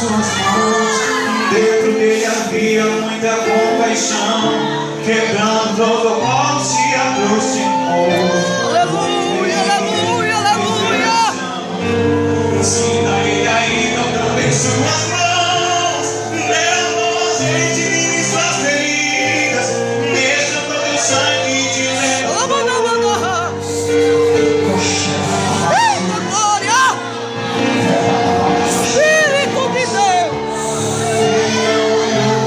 suas mãos. Dentro dele havia muita compaixão, quebrando protocolo se aproximou. Aleluia, aleluia, aleluia. Ensina ele ainda também suas mãos, leva a gente em suas feridas, deixa todo o sangue de leva. Eita glória! Espírito de Deus!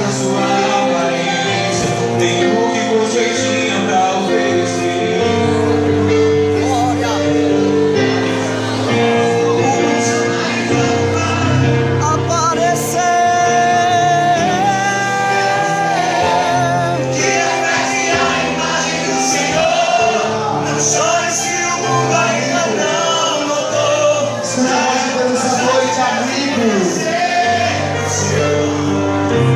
Na sua aparência, tem o que você tinha pra oferecer. Glória! Apareceu! Que reflete a imagem do Senhor. Não chore se o mundo ainda não notou. Estamos essa noite, amigos.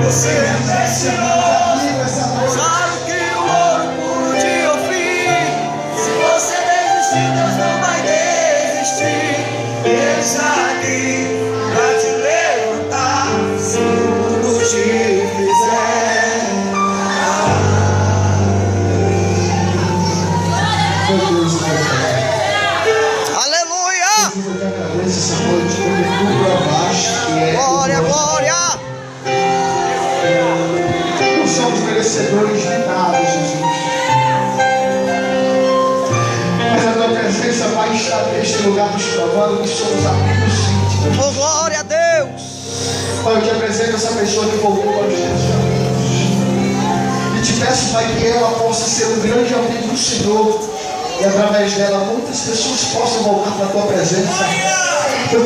Você é impressionou. Amigos, essa noite. Claro que o ouro puro de Ofir. Se você desistir, Deus não vai desistir. Ele está aqui pra te levantar. Se o mundo te fizer. Meu Deus, Pai. Aleluia! Eu te agradeço essa noite, porque tudo abaixo que é. Glória, glória! Não somos merecedores de nada, Jesus. Mas a tua presença vai estar neste lugar nos provando que somos amigos íntimos. Oh, glória a Deus! Pai, eu te apresento essa pessoa que voltou para os teus amigos. E te peço, Pai, que ela possa ser um grande amigo do Senhor. E através dela muitas pessoas possam voltar para a tua presença.